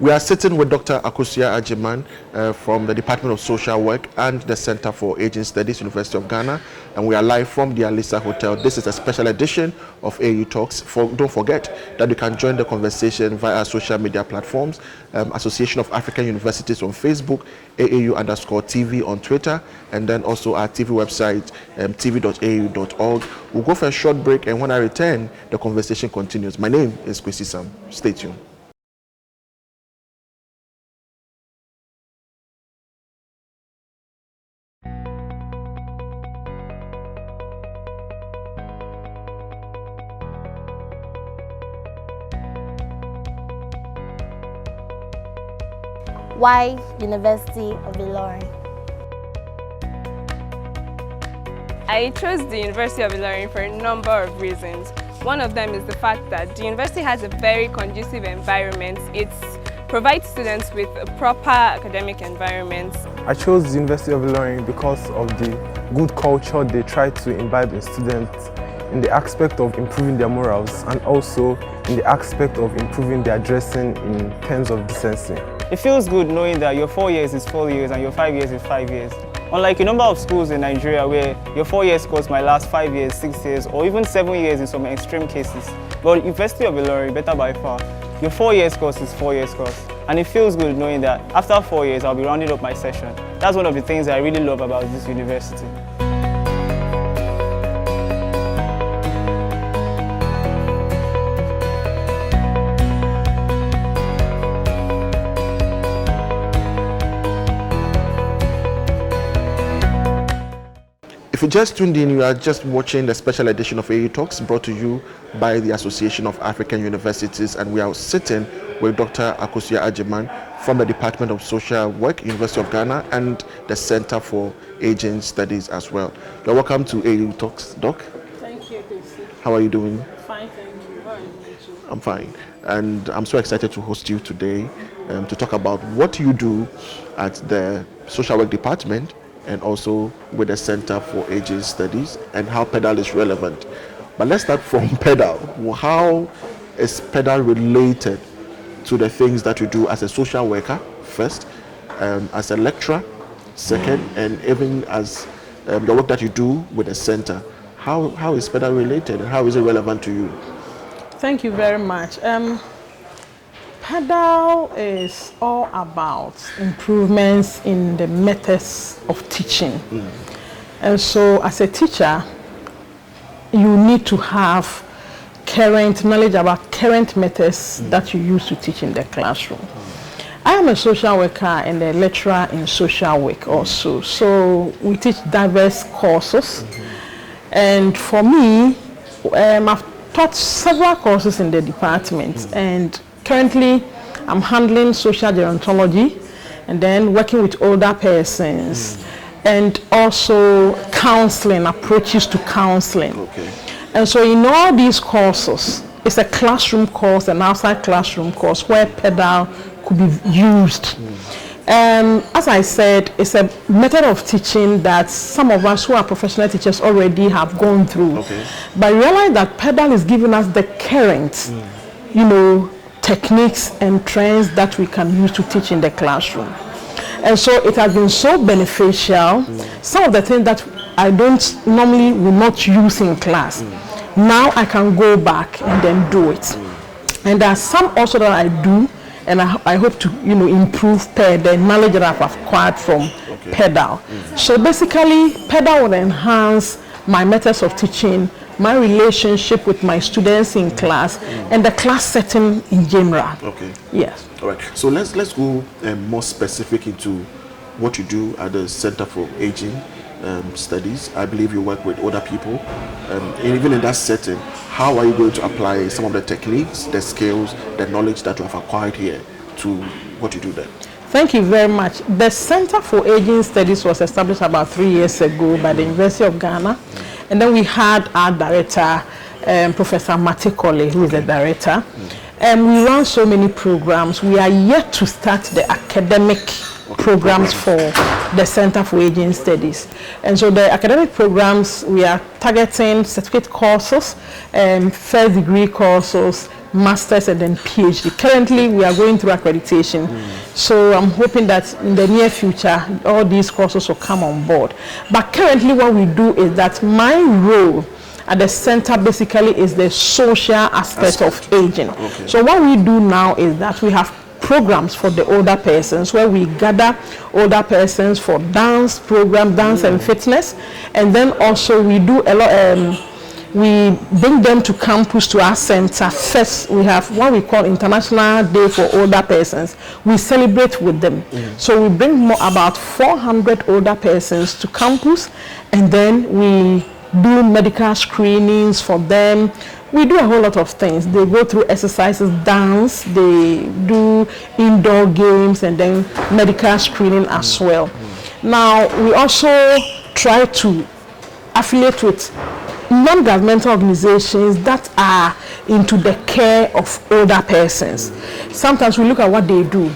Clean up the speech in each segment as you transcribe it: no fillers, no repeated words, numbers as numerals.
We are sitting with Dr. Akosua Agyeman from the Department of Social Work and the Center for Aging Studies, University of Ghana, and we are live from the Alisa Hotel. This is a special edition of AAU Talks. Don't forget that you can join the conversation via our social media platforms, Association of African Universities on Facebook, AAU_TV on Twitter, and then also our TV website, tv.aau.org. We'll go for a short break, and when I return, the conversation continues. My name is Kwesi Sam. Stay tuned. Why University of Ilorin? I chose the University of Ilorin for a number of reasons. One of them is the fact that the university has a very conducive environment. It provides students with a proper academic environment. I chose the University of Ilorin because of the good culture they try to imbibe in students in the aspect of improving their morals and also in the aspect of improving their dressing in terms of decency. It feels good knowing that your 4 years is 4 years and your 5 years is 5 years. Unlike a number of schools in Nigeria where your 4 years course might last 5 years, 6 years, or even 7 years in some extreme cases. But University of Ilorin, better by far, your 4 years course is 4 years course. And it feels good knowing that after 4 years, I'll be rounding up my session. That's one of the things I really love about this university. If you just tuned in, you are just watching the special edition of AAU Talks brought to you by the Association of African Universities, and we are sitting with Dr. Akosua Agyeman from the Department of Social Work, University of Ghana, and the Center for Aging Studies as well. You're welcome to AAU Talks, Doc. Thank you, Kwesi. How are you doing? Fine, thank you. How are you doing? I'm fine, and I'm so excited to host you today to talk about what you do at the Social Work Department and also with the Center for Aging Studies and how PedaL is relevant. But let's start from PedaL. How is PedaL related to the things that you do as a social worker, first, as a lecturer, second, and even as the work that you do with the center? How is PedaL related and how is it relevant to you? Thank you very much. PedaL is all about improvements in the methods of teaching. And so as a teacher, you need to have current knowledge about current methods that you use to teach in the classroom. I am a social worker and a lecturer in social work also. So we teach diverse courses. And for me, I've taught several courses in the department, and currently I'm handling social gerontology and then working with older persons and also counseling, approaches to counseling. Okay. And so in all these courses, it's a classroom course, an outside classroom course where PedaL could be used. As I said, it's a method of teaching that some of us who are professional teachers already have gone through. Okay. But I realize that PedaL is giving us the current, techniques and trends that we can use to teach in the classroom. And so it has been so beneficial. Some of the things that I will not use in class, now I can go back and then do it. And there are some also that I do, and I hope to improve the knowledge that I've acquired from PedaL. So basically, PedaL will enhance my methods of teaching, my relationship with my students in class, and the class setting in general. Okay. Yes. All right. So let's go more specific into what you do at the Center for Aging Studies. I believe you work with older people. And even in that setting, how are you going to apply some of the techniques, the skills, the knowledge that you have acquired here to what you do there? Thank you very much. The Center for Aging Studies was established about 3 years ago by the University of Ghana. And then we had our director, Professor Matikole, who is the director. And we run so many programs. We are yet to start the academic programs for the Center for Aging Studies. And so the academic programs, we are targeting certificate courses, first degree courses, master's and then PhD. Currently, we are going through accreditation. So I'm hoping that in the near future, all these courses will come on board. But currently what we do is that my role at the center basically is the social aspect of aging. Okay. So what we do now is that we have programs for the older persons where we gather older persons for dance program, dance and fitness, and then also we do a lot. We bring them to campus to our center. First, we have what we call International Day for Older Persons. We celebrate with them. So we bring about 400 older persons to campus, and then we do medical screenings for them. We do a whole lot of things. They go through exercises, dance, they do indoor games, and then medical screening as well. Now, we also try to affiliate with non-governmental organizations that are into the care of older persons. Sometimes we look at what they do.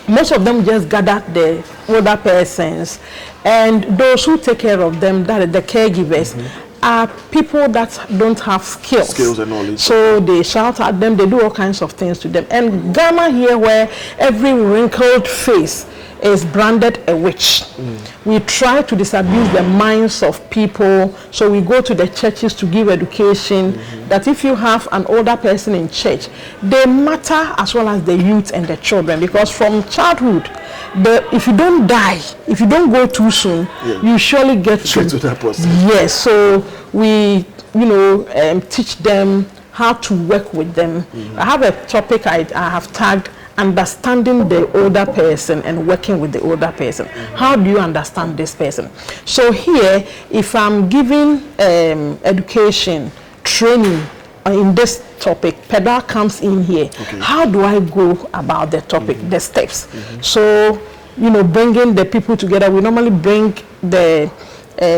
Most of them just gather the older persons, and those who take care of them, that is the caregivers, are people that don't have skills and knowledge. So they shout at them, they do all kinds of things to them. And Ghana here, where every wrinkled face is branded a witch. We try to disabuse the minds of people, so we go to the churches to give education that if you have an older person in church, they matter as well as the youth and the children, because from childhood, if you don't die, if you don't go too soon, you surely get to that person. Yes, so we teach them how to work with them. I have a topic I have tagged understanding the older person and working with the older person. How do you understand this person? So here, if I'm giving education, training in this topic, PedaL comes in here. How do I go about the topic, the steps? So, bringing the people together, we normally bring the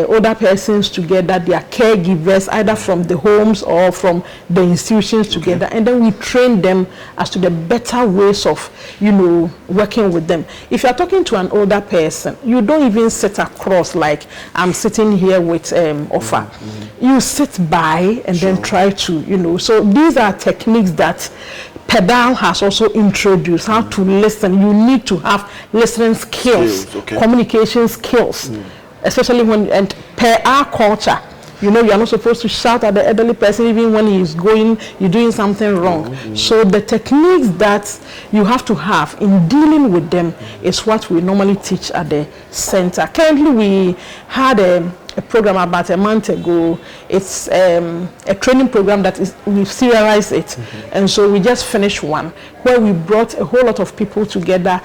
older persons together, their caregivers, either from the homes or from the institutions together, and then we train them as to the better ways of, working with them. If you're talking to an older person, you don't even sit across like I'm sitting here with Offer. You sit by and then try to, so these are techniques that PedaL has also introduced, how to listen. You need to have listening skills, communication skills. Especially when, and per our culture, you are not supposed to shout at the elderly person even when you're doing something wrong. So the techniques that you have to have in dealing with them is what we normally teach at the center. Currently, we had a program about a month ago. It's a training program that we've serialized it. And so we just finished one where we brought a whole lot of people together,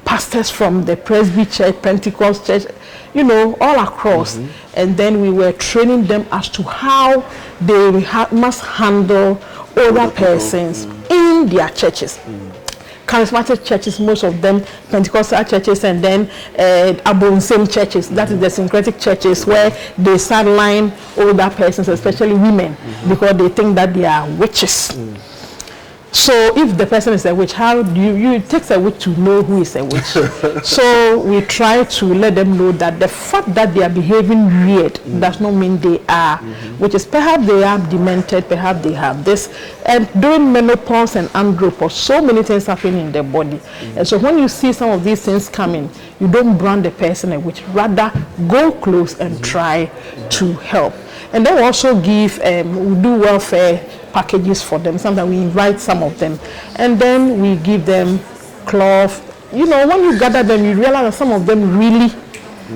pastors from the Presby Church, Pentecost Church, all across. And then we were training them as to how they must handle older persons in their churches. Charismatic churches, most of them Pentecostal churches, and then Abonsem churches, that is the syncretic churches where they sideline older persons, especially women, because they think that they are witches. So if the person is a witch, how do it takes a witch to know who is a witch. So we try to let them know that the fact that they are behaving weird does not mean they are, which is perhaps they are demented, perhaps they have this. And during menopause and andropause, so many things happen in their body. And so when you see some of these things coming, you don't brand the person a witch, rather go close and try to help. And then we also give, we do welfare packages for them. Sometimes we invite some of them, and then we give them cloth. When you gather them, you realize that some of them really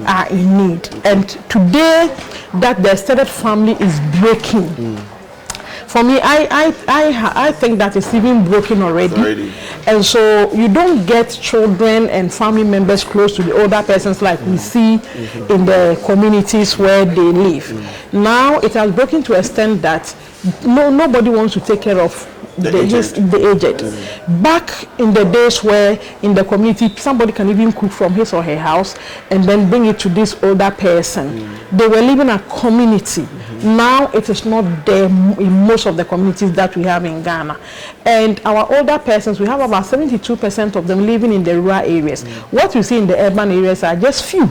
are in need. And today, that the extended family is breaking. For me, I think that it's even broken already. And so you don't get children and family members close to the older persons like we see in the communities where they live. Now it has broken to an extent that nobody wants to take care of the aged. Back in the days where in the community somebody can even cook from his or her house and then bring it to this older person. They were living a community. Now it is not there in most of the communities that we have in Ghana. And our older persons, we have about 72% of them living in the rural areas. What we see in the urban areas are just few.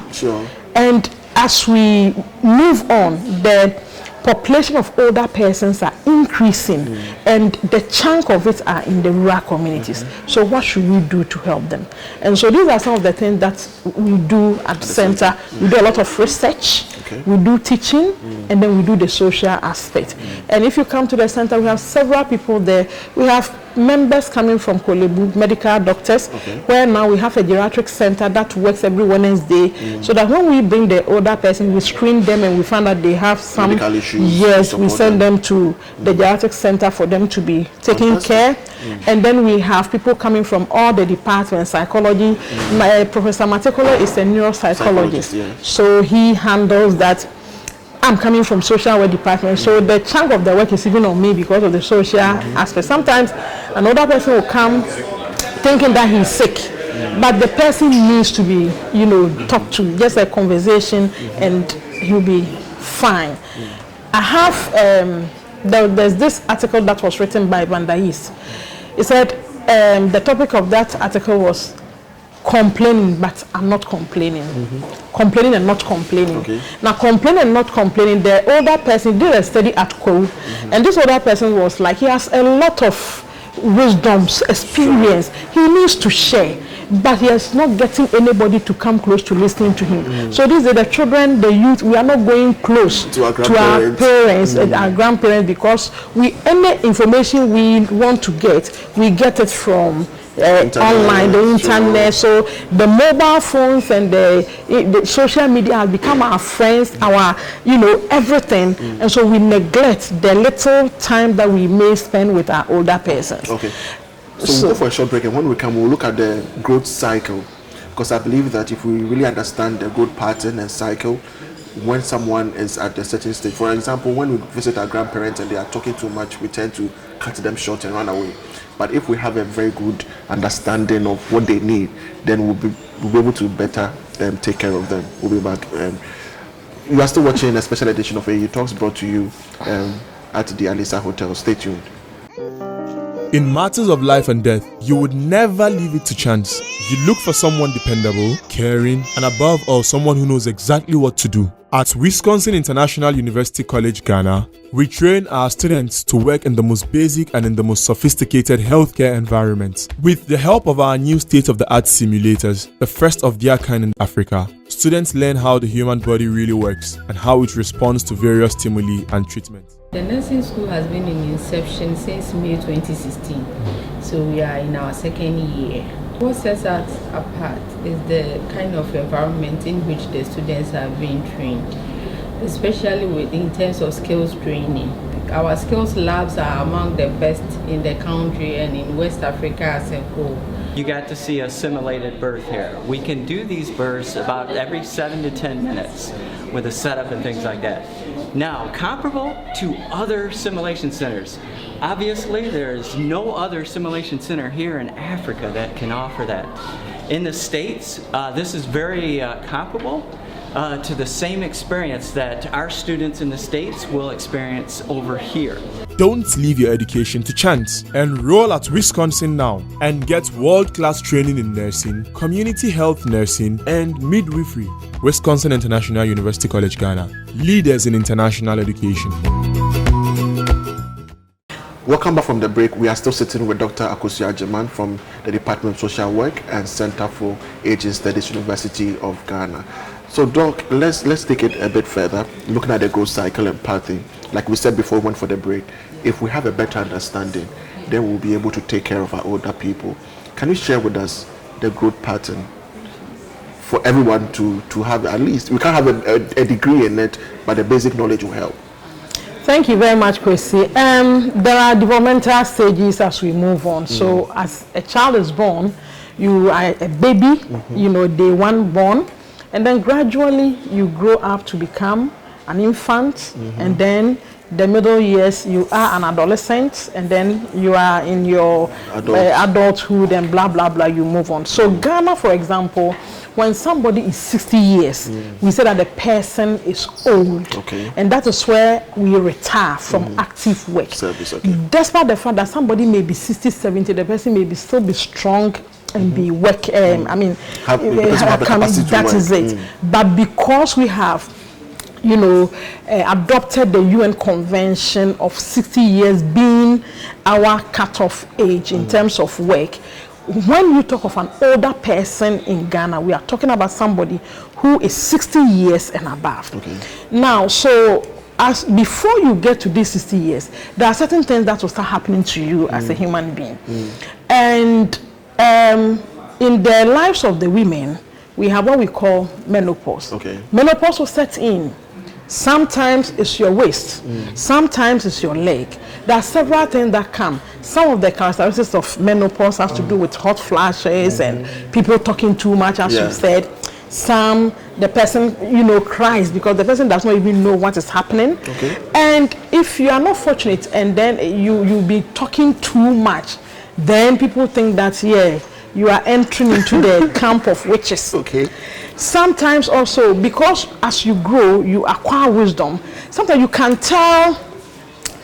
And as we move on, the population of older persons are increasing, and the chunk of it are in the rural communities. So what should we do to help them? And so these are some of the things that we do at the center. We do a lot of research, we do teaching, and then we do the social aspect. And if you come to the center, we have several people there. We have members coming from Kolebu, medical doctors, where now we have a geriatric center that works every Wednesday, so that when we bring the older person, we screen them and we find that they have some medical issues. Yes, we send them to the geriatric center for them to be taken care. And then we have people coming from all the departments, psychology. Professor Matekolo is a neuropsychologist, so he handles that. I'm coming from social work department, so the chunk of the work is even on me because of the social aspect. Sometimes another person will come thinking that he's sick, but the person needs to be, talked to, just a conversation, and he'll be fine. I have, there's this article that was written by Vandais. It said the topic of that article was complaining, but I'm not complaining. Complaining and not complaining. Now, complaining and not complaining, the older person did a study at Kow, and this older person was like, he has a lot of wisdoms, experience. He needs to share, but he is not getting anybody to come close to listening to him. So these are the children, the youth. We are not going close to our parents and our grandparents, because any information we want to get, we get it from online, the internet. So the mobile phones and the social media have become our friends, our everything, and so we neglect the little time that we may spend with our older persons. So we'll go for a short break, and when we come, we'll look at the growth cycle, because I believe that if we really understand the growth pattern and cycle, when someone is at a certain stage, for example, when we visit our grandparents and they are talking too much, we tend to cut them short and run away. But if we have a very good understanding of what they need, then we'll be able to better take care of them. We'll be back. You are still watching a special edition of AAU Talks, brought to you at the Alisa Hotel. Stay tuned. In matters of life and death, you would never leave it to chance. You look for someone dependable, caring, and above all, someone who knows exactly what to do. At Wisconsin International University College, Ghana, we train our students to work in the most basic and in the most sophisticated healthcare environments. With the help of our new state-of-the-art simulators, the first of their kind in Africa, students learn how the human body really works and how it responds to various stimuli and treatments. The nursing school has been in inception since May 2016, so we are in our second year. What sets us apart is the kind of environment in which the students are being trained, especially in terms of skills training. Our skills labs are among the best in the country and in West Africa as a whole. You got to see a simulated birth here. We can do these births about every 7 to 10 minutes with a setup and things like that. Now, comparable to other simulation centers, obviously there's no other simulation center here in Africa that can offer that. In the States, this is very comparable to the same experience that our students in the States will experience over here. Don't leave your education to chance. Enroll at Wisconsin now and get world-class training in nursing, community health nursing, and midwifery. Wisconsin International University College, Ghana. Leaders in international education. Welcome back from the break. We are still sitting with Dr. Akosua Agyeman from the Department of Social Work and Center for Aging Studies, University of Ghana. So, Doc, let's take it a bit further, looking at the growth cycle and pathing. Like we said before we went for the break, if we have a better understanding, then we'll be able to take care of our older people. Can you share with us the growth pattern for everyone to have at least? We can't have a degree in it, but the basic knowledge will help. Thank you very much, Kwesi. There are developmental stages as we move on. So as a child is born, you are a baby, day one born, and then gradually you grow up to become an infant, and then the middle years you are an adolescent, and then you are in your adulthood, and blah blah blah, you move on. So Ghana, for example, when somebody is 60 years, we say that the person is old, and that is where we retire from active work. Despite the fact that somebody may be 60, 70, the person may still be strong and be work. I mean, have the capacity to that work. is it. But because we have adopted the UN Convention of 60 years being our cutoff age in terms of work. When you talk of an older person in Ghana, we are talking about somebody who is 60 years and above. Okay. Now, so as before you get to these 60 years, there are certain things that will start happening to you as a human being. And in the lives of the women, we have what we call menopause. Okay. Menopause will set in. Sometimes it's your waist, sometimes it's your leg. There are several things that come. Some of the characteristics of menopause has to do with hot flashes and people talking too much, as you said. Some, the person, cries because the person does not even know what is happening. Okay. And if you are not fortunate and then you be talking too much, then people think that, you are entering into the camp of witches. Okay. Sometimes also, because as you grow, you acquire wisdom. Sometimes you can tell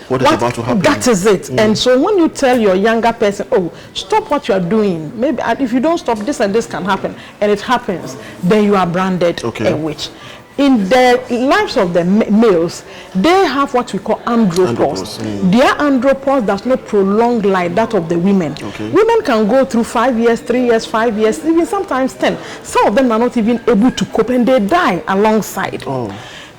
what is about to happen. That is it. And so when you tell your younger person, oh, stop what you are doing, maybe if you don't stop, this and this can happen, and it happens, then you are branded a witch. In the lives of the males, they have what we call andropause. Their andropause does not prolong like that of the women. Okay. Women can go through 5 years, 3 years, 5 years, even sometimes 10. Some of them are not even able to cope and they die alongside.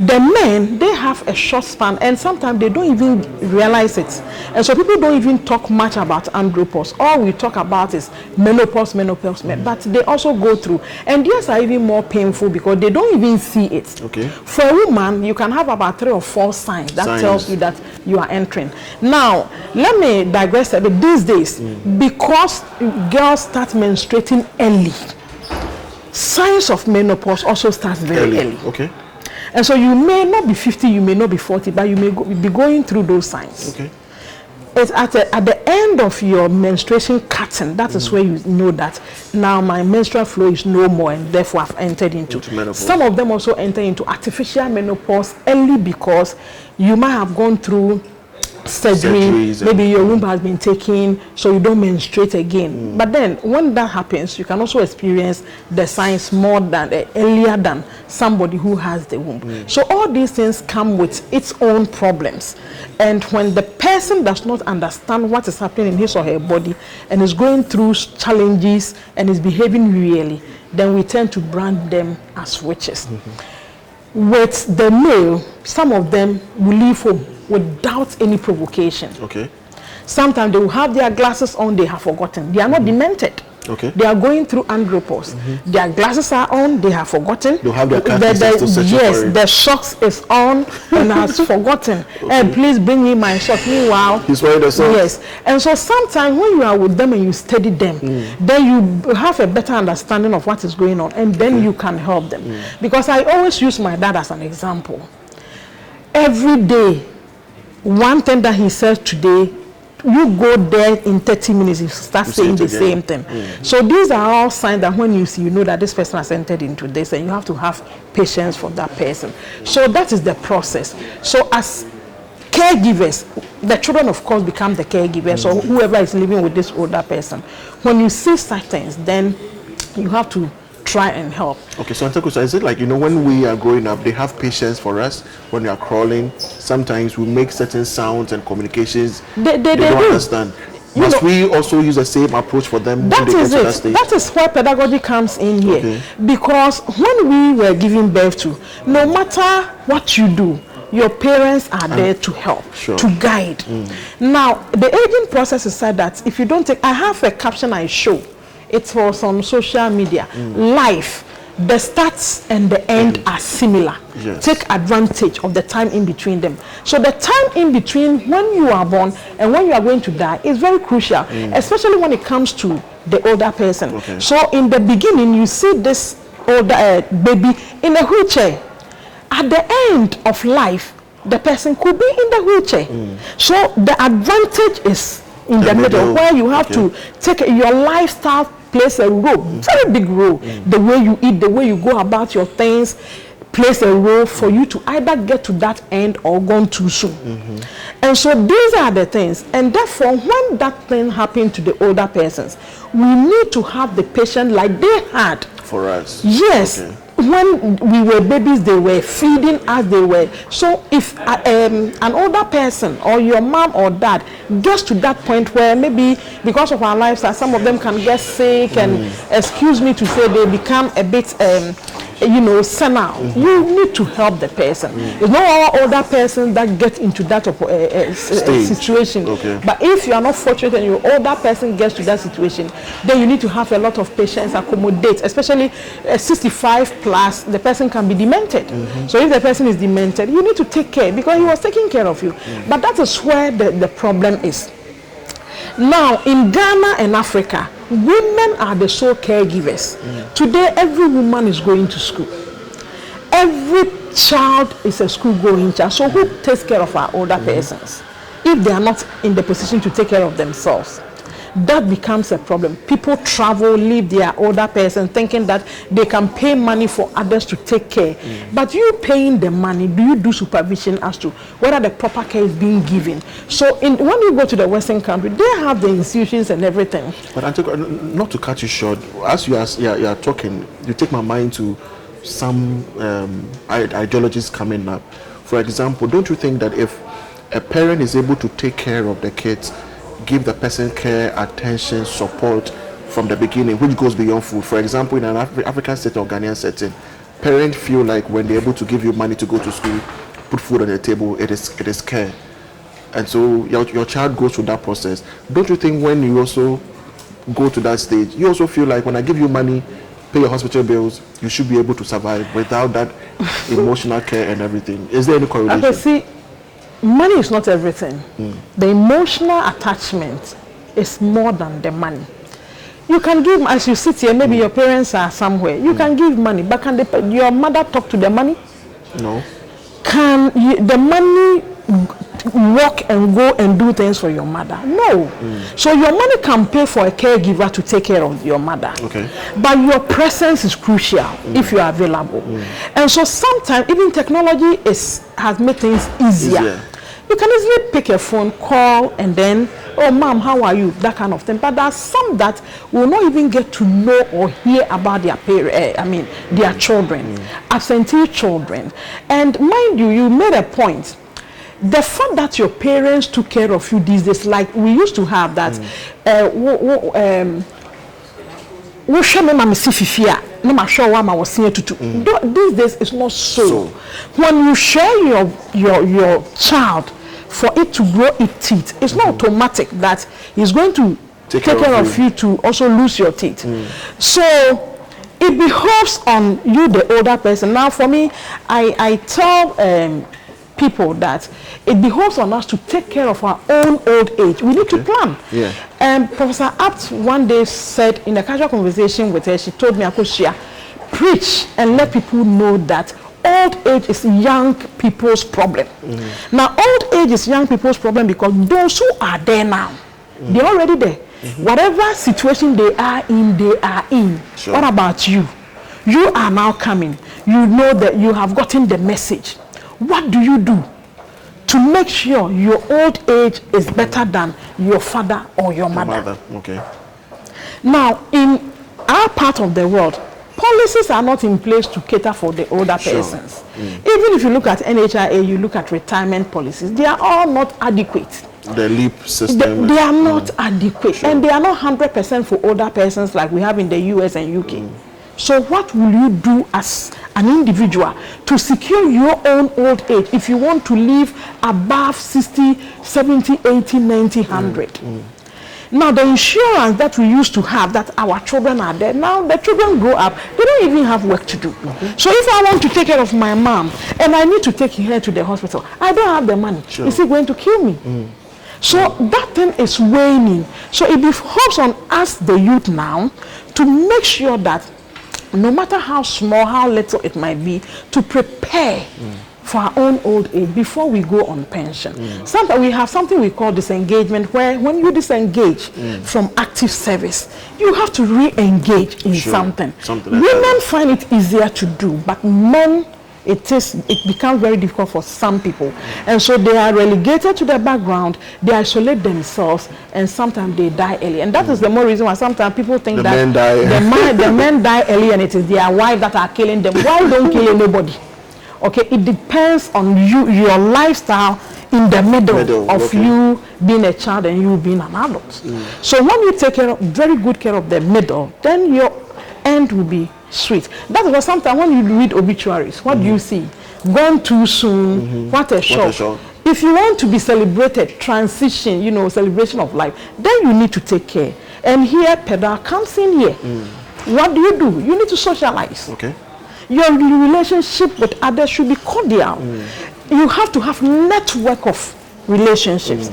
The men, they have a short span and sometimes they don't even realize it. And so people don't even talk much about andropause. All we talk about is menopause, but they also go through. And these are even more painful because they don't even see it. Okay. For a woman, you can have about 3 or 4 signs that tells you that you are entering. Now, let me digress a bit. These days, because girls start menstruating early, signs of menopause also start very early. Okay. And so you may not be 50, you may not be 40, but you may be going through those signs. Okay. It's at the end of your menstruation pattern, that is where you know that now my menstrual flow is no more and therefore I've entered into menopause. Some of them also enter into artificial menopause early because you might have gone through surgery, maybe your womb has been taken, so you don't menstruate again. But then when that happens, you can also experience the signs more than earlier than somebody who has the womb. So all these things come with its own problems. And when the person does not understand what is happening in his or her body and is going through challenges and is behaving really, then we tend to brand them as witches. With the male, some of them will leave home without any provocation. Okay. Sometimes they will have their glasses on, they have forgotten. They are not demented. Okay. They are going through andropause. Their glasses are on, they have forgotten. They have their the socks is on and has forgotten. And please bring me my sock. Meanwhile, he's wearing the socks. Yes. And so sometimes when you are with them and you study them, then you have a better understanding of what is going on, and then you can help them. Because I always use my dad as an example. Every day, one thing that he says today, you go there in 30 minutes, you start saying the same thing. So these are all signs that when you see, you know that this person has entered into this, and you have to have patience for that person. So that is the process. So as caregivers, the children of course become the caregivers, or whoever is living with this older person. When you see such things, then you have to try and help. Okay, so is it like, when we are growing up, they have patience for us when we are crawling? Sometimes we make certain sounds and communications they don't understand. Must we also use the same approach for them? That is it. That is where pedagogy comes in here. Okay. Because when we were giving birth to, no matter what you do, your parents are there to help, to guide. Now, the aging process is said that if you don't take, I have a caption I show. It's for some social media. Life, the starts and the end are similar. Yes. Take advantage of the time in between them. So the time in between when you are born and when you are going to die is very crucial, especially when it comes to the older person. Okay. So in the beginning, you see this older baby in a wheelchair. At the end of life, the person could be in the wheelchair. So the advantage is in the middle, where you have to take your lifestyle plays a role, very big role. The way you eat, the way you go about your things plays a role for you to either get to that end or gone too soon. And so these are the things. And therefore, when that thing happened to the older persons, we need to have the patience like they had. For us. Yes. Okay. when we were babies, they were feeding us, they were. So if an older person or your mom or dad gets to that point where maybe because of our lifestyle, some of them can get sick and, excuse me to say, they become a bit senile. You need to help the person. It's not all older person that get into that situation. Okay. But if you are not fortunate and your older person gets to that situation, then you need to have a lot of patience, accommodate, especially 65 plus, the person can be demented. So if the person is demented, you need to take care because he was taking care of you. But that is where the problem is. Now, in Ghana and Africa, women are the sole caregivers. Today, every woman is going to school. Every child is a school-going child. So who takes care of our older persons if they are not in the position to take care of themselves? That becomes a problem. People travel, leave their older person thinking that they can pay money for others to take care. But you paying the money, do you do supervision as to whether the proper care is being given? So when you go to the Western country, they have the institutions and everything. But Auntie, not to cut you short, as you are talking, you take my mind to some ideologies coming up. For example, don't you think that if a parent is able to take care of the kids, give the person care, attention, support from the beginning, which goes beyond food? For example, in an African setting or Ghanaian setting, parents feel like when they're able to give you money to go to school, put food on the table, it is care. And so your child goes through that process. Don't you think when you also go to that stage, you also feel like when I give you money, pay your hospital bills, you should be able to survive without that emotional care and everything? Is there any correlation? Okay, see, money is not everything. The emotional attachment is more than the money. You can give, as you sit here, maybe your parents are somewhere, you can give money, but can your mother talk to the money? No. Can the money walk and go and do things for your mother? No. So your money can pay for a caregiver to take care of your mother. Okay. But your presence is crucial if you are available. And so sometimes even technology has made things easier. You can easily pick a phone, call, and then, oh, mom, how are you? That kind of thing. But there are some that will not even get to know or hear about their their children, absentee children. And mind you, you made a point. The fact that your parents took care of you these days, like we used to have that, these days it's not so. When you share your child for it to grow its teeth, it's not automatic that he's going to take care of you to also lose your teeth. So it behoves on you, the older person. Now for me, I tell people that it behoves on us to take care of our own old age. We need to plan. Professor Apt one day said in a casual conversation with her, she told me, Akosia, preach and let people know that old age is young people's problem. Now, old age is young people's problem because those who are there now, they're already there. Whatever situation they are in, they are in. What about you? You are now coming. You know that you have gotten the message. What do you do to make sure your old age is better than your father or your mother? Okay. Now, in our part of the world, policies are not in place to cater for the older persons. Even if you look at NHIA, you look at retirement policies, they are all not adequate. The LEAP system. They are not adequate. And they are not 100% for older persons like we have in the US and UK. So what will you do as an individual to secure your own old age if you want to live above 60, 70, 80, 90, 100? Now the insurance that we used to have, that our children are there, now the children grow up, they don't even have work to do. So if I want to take care of my mom and I need to take her to the hospital, I don't have the money. Is it going to kill me? So that thing is waning. So it behoves on us, the youth now, to make sure that no matter how small, how little it might be, to prepare for our own old age before we go on pension. Sometimes we have something we call disengagement, where when you disengage from active service, you have to re-engage in something. Women find it easier to do, but men it becomes very difficult for some people. And so they are relegated to the background, they isolate themselves, and sometimes they die early. And that is the more reason why sometimes people think The that men die. the men die early and it is their wife that are killing them. Why don't kill anybody? Okay, it depends on you, your lifestyle in the middle of okay. you being a child and you being an adult. So when you take very good care of the middle, then your end will be sweet. That is why sometimes when you read obituaries, what do you see? Gone too soon, what a shock. If you want to be celebrated, transition, celebration of life, then you need to take care. And here, PedaL comes in here. What do? You need to socialize. Okay. Your relationship with others should be cordial. You have to have network of relationships.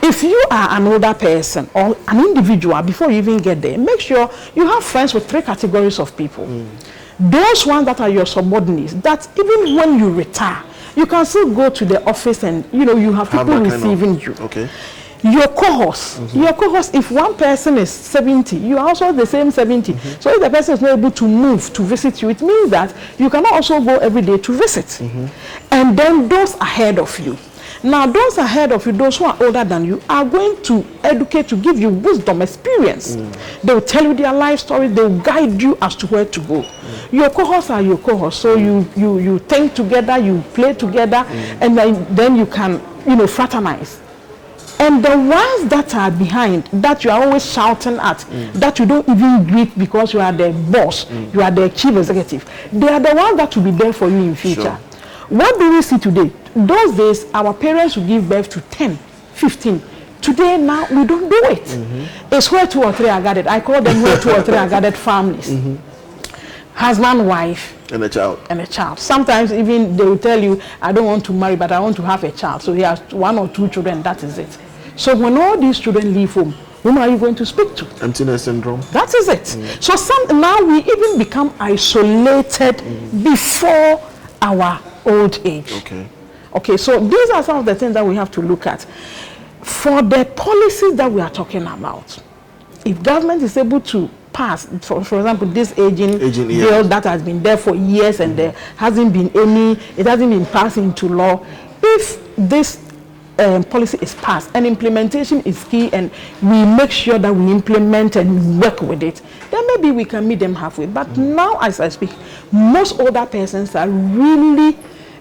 If you are an older person or an individual, before you even get there, make sure you have friends with 3 categories of people. Those ones that are your subordinates, that even when you retire, you can still go to the office and you have people receiving you. Okay. Your cohorts, if one person is 70, you are also the same 70. So if the person is not able to move to visit you, it means that you cannot also go every day to visit. And then those ahead of you. Now those ahead of you, those who are older than you, are going to educate, to give you wisdom, experience. They will tell you their life story, they will guide you as to where to go. Your cohorts are your cohorts, so you think together, you play together, and then you can fraternize. And the ones that are behind, that you are always shouting at, that you don't even greet because you are the boss, you are the chief executive, they are the ones that will be there for you in future. Sure. What do we see today? Those days, our parents would give birth to 10, 15. Today, now, we don't do it. It's where 2 or 3 are gathered. I call them where 2 or 3 are gathered families. Husband, wife, and a child. And a child. Sometimes even they will tell you, I don't want to marry, but I want to have a child. So he has 1 or 2 children, that is it. So when all these children leave home, whom are you going to speak to? Emptiness syndrome. That is it. So now we even become isolated before our old age. Okay, so these are some of the things that we have to look at. For the policies that we are talking about, if government is able to pass, for example, this aging bill that has been there for years and there hasn't been it hasn't been passed into law, if this policy is passed and implementation is key and we make sure that we implement and work with it, then maybe we can meet them halfway. But now, as I speak, most older persons are really,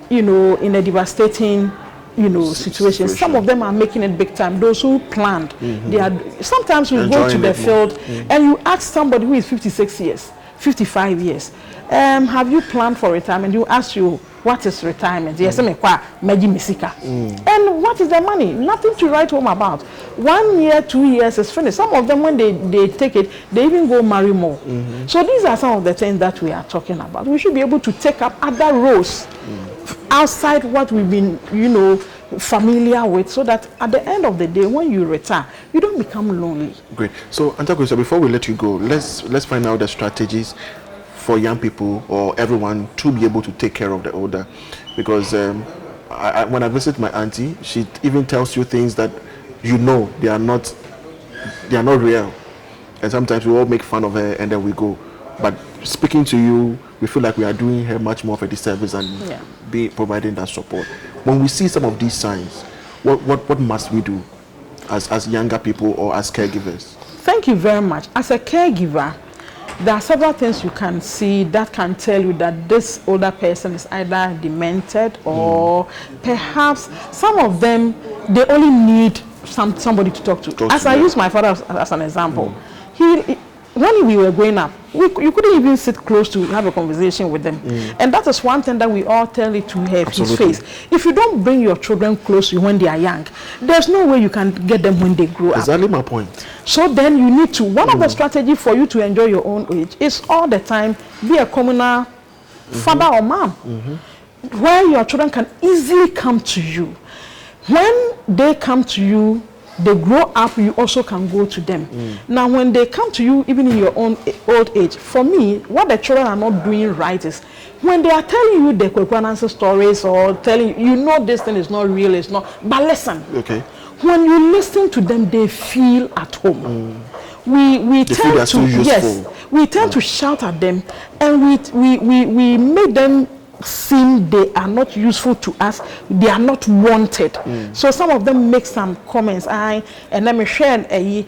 in a devastating, situation. Some of them are making it big time. Those who planned, they are. Sometimes we go to the field and you ask somebody who is 56 years, 55 years, have you planned for retirement? You ask you, what is retirement? Yes, and what is the money? Nothing to write home about. 1 year, 2 years is finished. Some of them, when they take it, they even go marry more. So these are some of the things that we are talking about. We should be able to take up other roles outside what we've been, familiar with, so that at the end of the day, when you retire, you don't become lonely. Great. So, Antakwesa, before we let you go, let's find out the strategies for young people or everyone to be able to take care of the older, because when I visit my auntie, she even tells you things that they are not real, and sometimes we all make fun of her and then we go. But speaking to you, we feel like we are doing her much more of a disservice and providing that support. When we see some of these signs, what must we do as younger people or as caregivers? Thank you very much. As a caregiver, there are several things you can see that can tell you that this older person is either demented or perhaps some of them, they only need somebody to talk to. I use my father as an example. When we were growing up, you couldn't even sit close to have a conversation with them. And that is one thing that we all tell it to his face. If you don't bring your children close to you when they are young, there's no way you can get them when they grow up. Exactly my point. So then you need to, one of the strategies for you to enjoy your own age is all the time be a communal father or mom, where your children can easily come to you. When they come to you, they grow up, you also can go to them. Now, when they come to you, even in your own old age, for me, what the children are not doing right is when they are telling you the Kwekwanansa stories or telling you, this thing is not real, it's not, but listen. Okay. When you listen to them, they feel at home. We tend to we tend to shout at them, and we make them seem they are not useful to us, they are not wanted. So some of them make some comments, and then me share because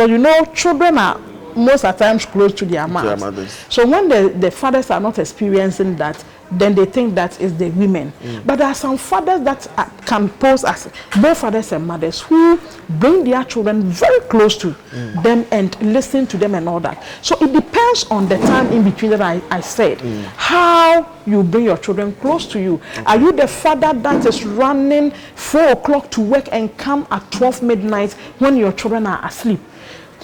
you know children are most of the times close to their mothers. So when the fathers are not experiencing that, then they think that is the women. But there are some fathers that can pose as both fathers and mothers who bring their children very close to them and listen to them and all that. So it depends on the time in between that I said. How you bring your children close to you. Are you the father that is running 4 o'clock to work and come at 12 midnight when your children are asleep?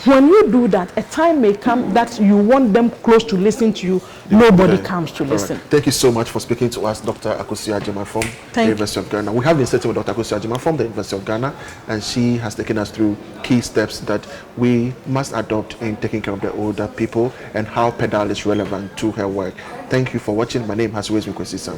When you do that, a time may come that you want them close to listen to you. Nobody comes to listen. Right. Thank you so much for speaking to us, Dr. Akosua Agyeman from the University of Ghana. We have been sitting with Dr. Akosua Agyeman from the University of Ghana, and she has taken us through key steps that we must adopt in taking care of the older people and how PedaL is relevant to her work. Thank you for watching. My name has always been Kwesi Sam.